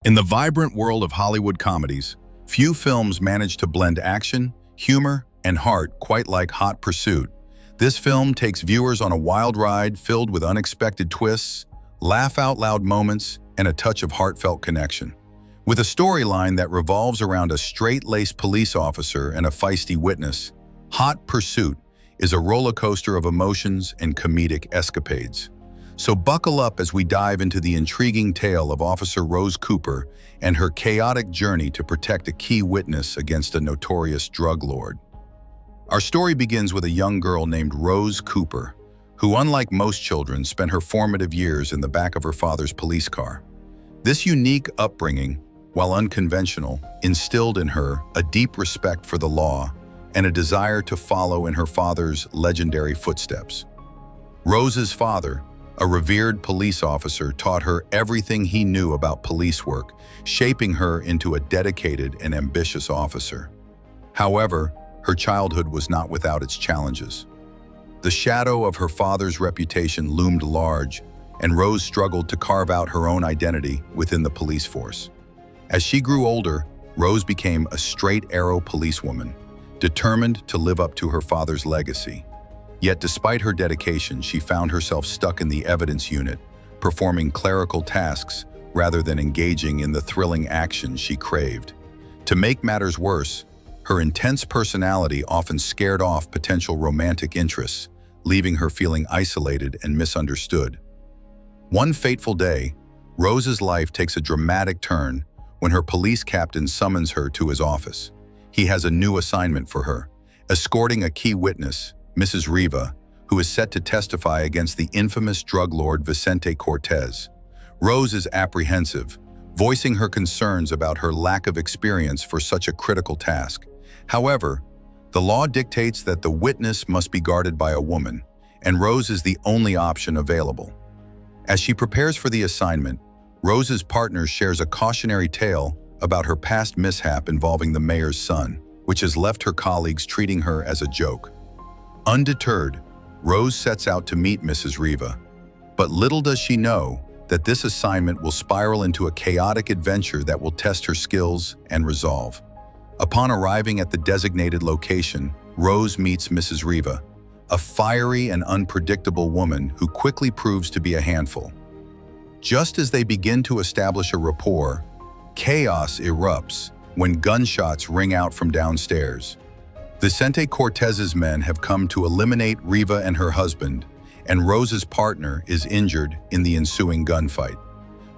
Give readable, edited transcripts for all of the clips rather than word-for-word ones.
In the vibrant world of Hollywood comedies, few films manage to blend action, humor, and heart quite like Hot Pursuit. This film takes viewers on a wild ride filled with unexpected twists, laugh-out-loud moments, and a touch of heartfelt connection. With a storyline that revolves around a straight-laced police officer and a feisty witness, Hot Pursuit is a roller coaster of emotions and comedic escapades. So buckle up as we dive into the intriguing tale of Officer Rose Cooper and her chaotic journey to protect a key witness against a notorious drug lord. Our story begins with a young girl named Rose Cooper, who, unlike most children, spent her formative years in the back of her father's police car. This unique upbringing, while unconventional, instilled in her a deep respect for the law and a desire to follow in her father's legendary footsteps. Rose's father, a revered police officer, taught her everything he knew about police work, shaping her into a dedicated and ambitious officer. However, her childhood was not without its challenges. The shadow of her father's reputation loomed large, and Rose struggled to carve out her own identity within the police force. As she grew older, Rose became a straight-arrow policewoman, determined to live up to her father's legacy. Yet despite her dedication, she found herself stuck in the evidence unit, performing clerical tasks rather than engaging in the thrilling action she craved. To make matters worse, her intense personality often scared off potential romantic interests, leaving her feeling isolated and misunderstood. One fateful day, Rose's life takes a dramatic turn when her police captain summons her to his office. He has a new assignment for her, escorting a key witness, Mrs. Riva, who is set to testify against the infamous drug lord Vicente Cortez. Rose is apprehensive, voicing her concerns about her lack of experience for such a critical task. However, the law dictates that the witness must be guarded by a woman, and Rose is the only option available. As she prepares for the assignment, Rose's partner shares a cautionary tale about her past mishap involving the mayor's son, which has left her colleagues treating her as a joke. Undeterred, Rose sets out to meet Mrs. Riva, but little does she know that this assignment will spiral into a chaotic adventure that will test her skills and resolve. Upon arriving at the designated location, Rose meets Mrs. Riva, a fiery and unpredictable woman who quickly proves to be a handful. Just as they begin to establish a rapport, chaos erupts when gunshots ring out from downstairs. Vicente Cortez's men have come to eliminate Riva and her husband, and Rose's partner is injured in the ensuing gunfight.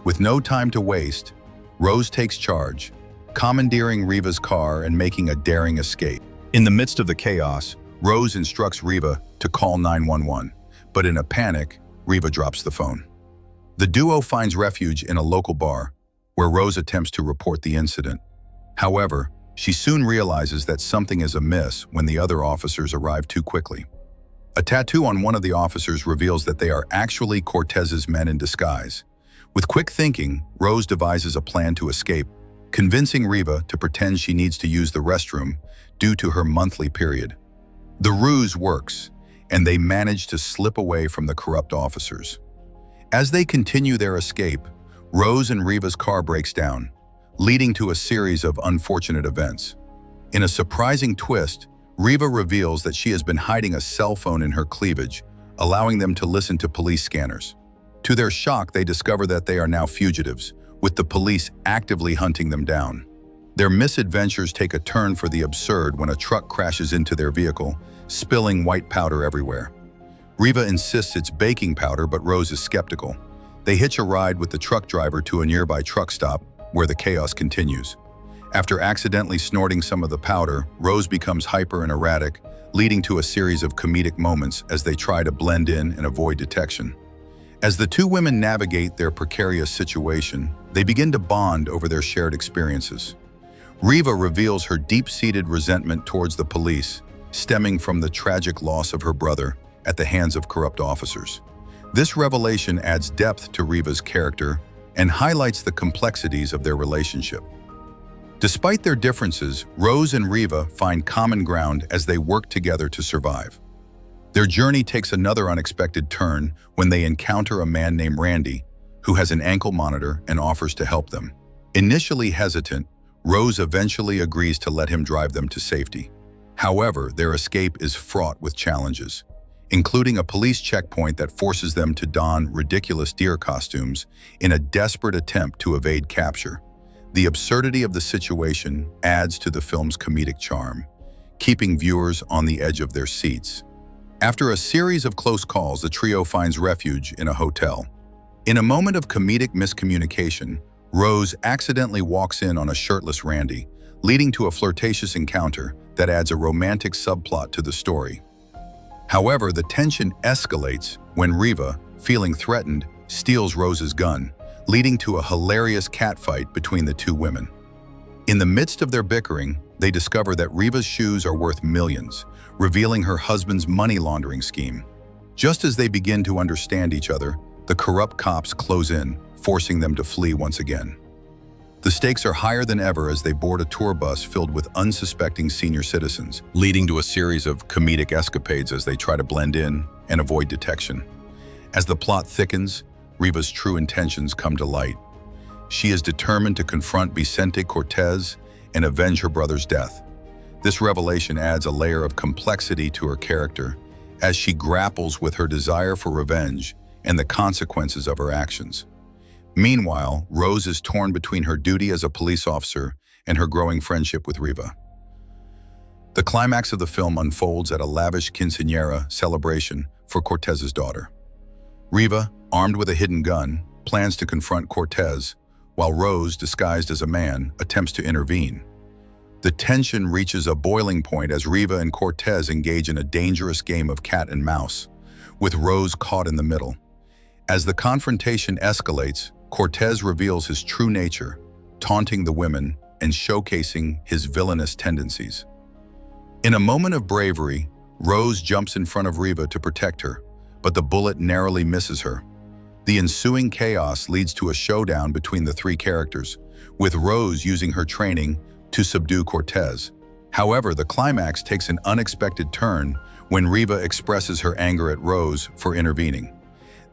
With no time to waste, Rose takes charge, commandeering Riva's car and making a daring escape. In the midst of the chaos, Rose instructs Riva to call 911, but in a panic, Riva drops the phone. The duo finds refuge in a local bar, where Rose attempts to report the incident. However, she soon realizes that something is amiss when the other officers arrive too quickly. A tattoo on one of the officers reveals that they are actually Cortez's men in disguise. With quick thinking, Rose devises a plan to escape, convincing Riva to pretend she needs to use the restroom due to her monthly period. The ruse works, and they manage to slip away from the corrupt officers. As they continue their escape, Rose and Riva's car breaks down, leading to a series of unfortunate events. In a surprising twist, Riva reveals that she has been hiding a cell phone in her cleavage, allowing them to listen to police scanners. To their shock, they discover that they are now fugitives, with the police actively hunting them down. Their misadventures take a turn for the absurd when a truck crashes into their vehicle, spilling white powder everywhere. Riva insists it's baking powder, but Rose is skeptical. They hitch a ride with the truck driver to a nearby truck stop, where the chaos continues. After accidentally snorting some of the powder, Rose becomes hyper and erratic, leading to a series of comedic moments as they try to blend in and avoid detection. As the two women navigate their precarious situation, they begin to bond over their shared experiences. Riva reveals her deep-seated resentment towards the police, stemming from the tragic loss of her brother at the hands of corrupt officers. This revelation adds depth to Riva's character and highlights the complexities of their relationship. Despite their differences, Rose and Riva find common ground as they work together to survive. Their journey takes another unexpected turn when they encounter a man named Randy, who has an ankle monitor and offers to help them. Initially hesitant, Rose eventually agrees to let him drive them to safety. However, their escape is fraught with challenges, including a police checkpoint that forces them to don ridiculous deer costumes in a desperate attempt to evade capture. The absurdity of the situation adds to the film's comedic charm, keeping viewers on the edge of their seats. After a series of close calls, the trio finds refuge in a hotel. In a moment of comedic miscommunication, Rose accidentally walks in on a shirtless Randy, leading to a flirtatious encounter that adds a romantic subplot to the story. However, the tension escalates when Riva, feeling threatened, steals Rose's gun, leading to a hilarious catfight between the two women. In the midst of their bickering, they discover that Riva's shoes are worth millions, revealing her husband's money laundering scheme. Just as they begin to understand each other, the corrupt cops close in, forcing them to flee once again. The stakes are higher than ever as they board a tour bus filled with unsuspecting senior citizens, leading to a series of comedic escapades as they try to blend in and avoid detection. As the plot thickens, Riva's true intentions come to light. She is determined to confront Vicente Cortez and avenge her brother's death. This revelation adds a layer of complexity to her character as she grapples with her desire for revenge and the consequences of her actions. Meanwhile, Rose is torn between her duty as a police officer and her growing friendship with Riva. The climax of the film unfolds at a lavish quinceañera celebration for Cortez's daughter. Riva, armed with a hidden gun, plans to confront Cortez, while Rose, disguised as a man, attempts to intervene. The tension reaches a boiling point as Riva and Cortez engage in a dangerous game of cat and mouse, with Rose caught in the middle. As the confrontation escalates, Cortez reveals his true nature, taunting the women and showcasing his villainous tendencies. In a moment of bravery, Rose jumps in front of Riva to protect her, but the bullet narrowly misses her. The ensuing chaos leads to a showdown between the three characters, with Rose using her training to subdue Cortez. However, the climax takes an unexpected turn when Riva expresses her anger at Rose for intervening.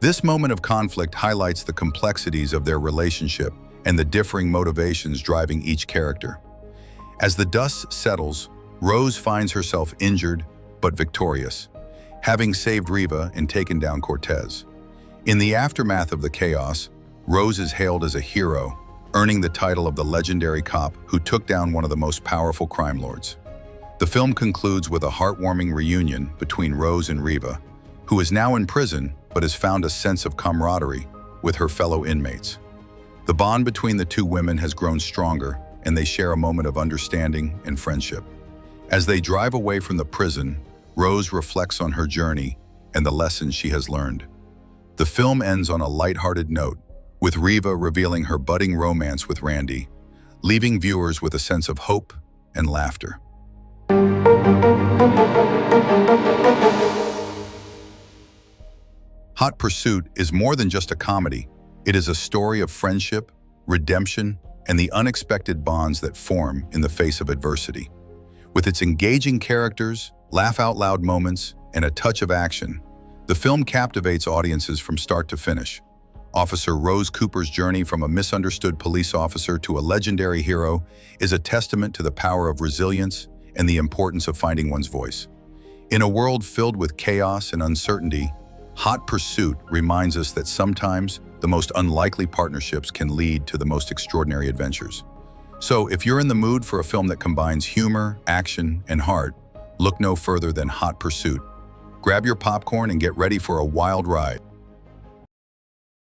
This moment of conflict highlights the complexities of their relationship and the differing motivations driving each character. As the dust settles, Rose finds herself injured but victorious, having saved Riva and taken down Cortez. In the aftermath of the chaos, Rose is hailed as a hero, earning the title of the legendary cop who took down one of the most powerful crime lords. The film concludes with a heartwarming reunion between Rose and Riva, who is now in prison but has found a sense of camaraderie with her fellow inmates. The bond between the two women has grown stronger, and they share a moment of understanding and friendship. As they drive away from the prison, Rose reflects on her journey and the lessons she has learned. The film ends on a lighthearted note, with Riva revealing her budding romance with Randy, leaving viewers with a sense of hope and laughter. Hot Pursuit is more than just a comedy. It is a story of friendship, redemption, and the unexpected bonds that form in the face of adversity. With its engaging characters, laugh-out-loud moments, and a touch of action, the film captivates audiences from start to finish. Officer Rose Cooper's journey from a misunderstood police officer to a legendary hero is a testament to the power of resilience and the importance of finding one's voice. In a world filled with chaos and uncertainty, Hot Pursuit reminds us that sometimes the most unlikely partnerships can lead to the most extraordinary adventures. So if you're in the mood for a film that combines humor, action, and heart, look no further than Hot Pursuit. Grab your popcorn and get ready for a wild ride.